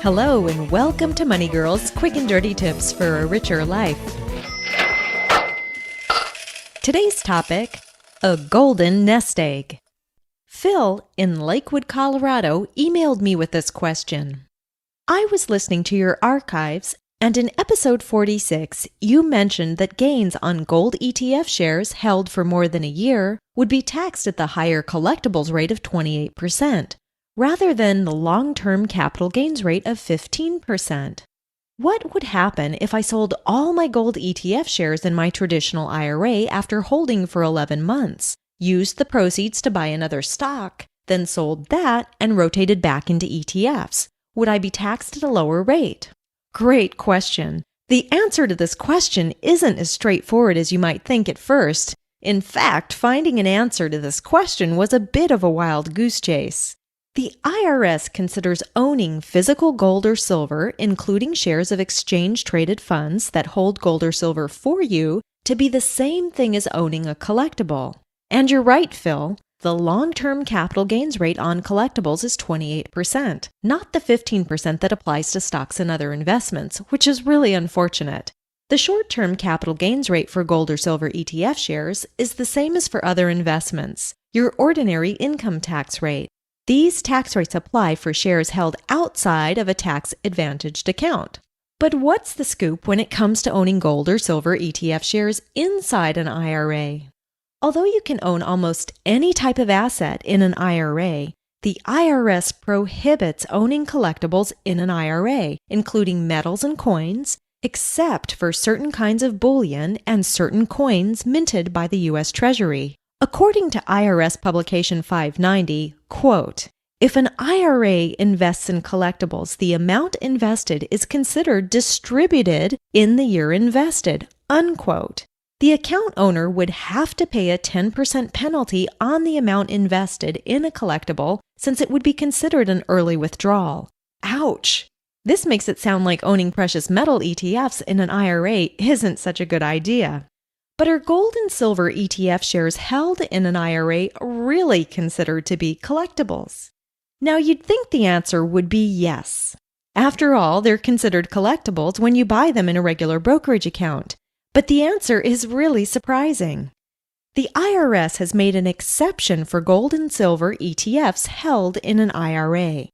Hello and welcome to Money Girls Quick and Dirty Tips for a Richer Life. Today's topic, a golden nest egg. Phil in Lakewood, Colorado emailed me with this question. I was listening to your archives, and in episode 46, you mentioned that gains on gold ETF shares held for more than a year would be taxed at the higher collectibles rate of 28%. Rather than the long-term capital gains rate of 15%. What would happen if I sold all my gold ETF shares in my traditional IRA after holding for 11 months, used the proceeds to buy another stock, then sold that and rotated back into ETFs? Would I be taxed at a lower rate? Great question. The answer to this question isn't as straightforward as you might think at first. In fact, finding an answer to this question was a bit of a wild goose chase. The IRS considers owning physical gold or silver, including shares of exchange-traded funds that hold gold or silver for you, to be the same thing as owning a collectible. And you're right, Phil. The long-term capital gains rate on collectibles is 28%, not the 15% that applies to stocks and other investments, which is really unfortunate. The short-term capital gains rate for gold or silver ETF shares is the same as for other investments, your ordinary income tax rate. These tax rates apply for shares held outside of a tax-advantaged account. But what's the scoop when it comes to owning gold or silver ETF shares inside an IRA? Although you can own almost any type of asset in an IRA, the IRS prohibits owning collectibles in an IRA, including metals and coins, except for certain kinds of bullion and certain coins minted by the U.S. Treasury. According to IRS Publication 590, quote, if an IRA invests in collectibles, the amount invested is considered distributed in the year invested, unquote. The account owner would have to pay a 10% penalty on the amount invested in a collectible since it would be considered an early withdrawal. Ouch! This makes it sound like owning precious metal ETFs in an IRA isn't such a good idea. But are gold and silver ETF shares held in an IRA really considered to be collectibles? Now, you'd think the answer would be yes. After all, they're considered collectibles when you buy them in a regular brokerage account. But the answer is really surprising. The IRS has made an exception for gold and silver ETFs held in an IRA.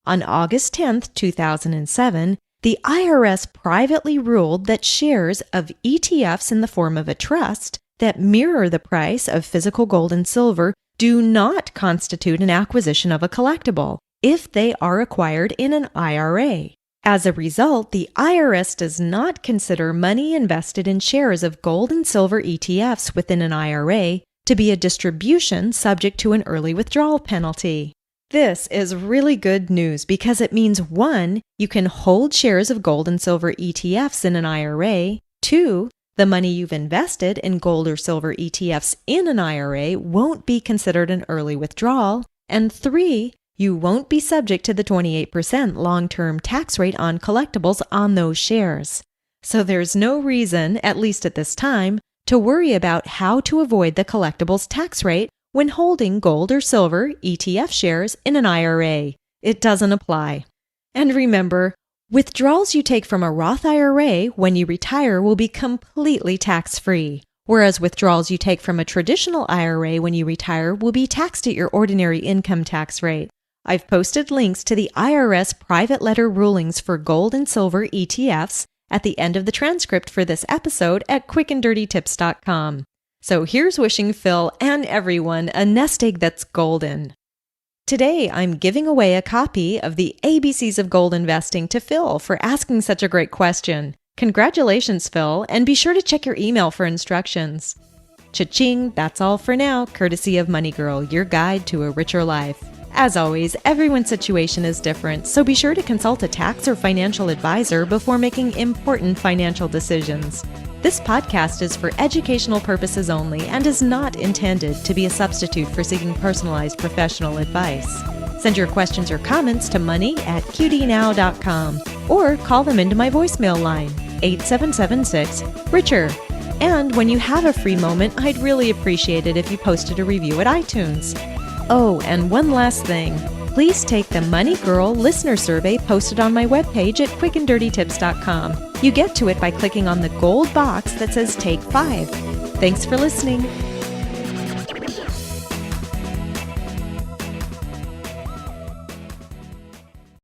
On August 10, 2007, the IRS privately ruled that shares of ETFs in the form of a trust that mirror the price of physical gold and silver do not constitute an acquisition of a collectible if they are acquired in an IRA. As a result, the IRS does not consider money invested in shares of gold and silver ETFs within an IRA to be a distribution subject to an early withdrawal penalty. This is really good news because it means 1, you can hold shares of gold and silver ETFs in an IRA, 2, the money you've invested in gold or silver ETFs in an IRA won't be considered an early withdrawal, and 3, you won't be subject to the 28% long-term tax rate on collectibles on those shares. So there's no reason, at least at this time, to worry about how to avoid the collectibles tax rate when holding gold or silver ETF shares in an IRA. It doesn't apply. And remember, withdrawals you take from a Roth IRA when you retire will be completely tax-free, whereas withdrawals you take from a traditional IRA when you retire will be taxed at your ordinary income tax rate. I've posted links to the IRS private letter rulings for gold and silver ETFs at the end of the transcript for this episode at quickanddirtytips.com. So here's wishing Phil and everyone a nest egg that's golden. Today, I'm giving away a copy of the ABCs of Gold Investing to Phil for asking such a great question. Congratulations, Phil, and be sure to check your email for instructions. Cha-ching, that's all for now, courtesy of Money Girl, your guide to a richer life. As always, everyone's situation is different, so be sure to consult a tax or financial advisor before making important financial decisions. This podcast is for educational purposes only and is not intended to be a substitute for seeking personalized professional advice. Send your questions or comments to money@qdnow.com or call them into my voicemail line, 8776-RICHER. And when you have a free moment, I'd really appreciate it if you posted a review at iTunes. Oh, and one last thing. Please take the Money Girl listener survey posted on my webpage at quickanddirtytips.com. You get to it by clicking on the gold box that says Take 5. Thanks for listening.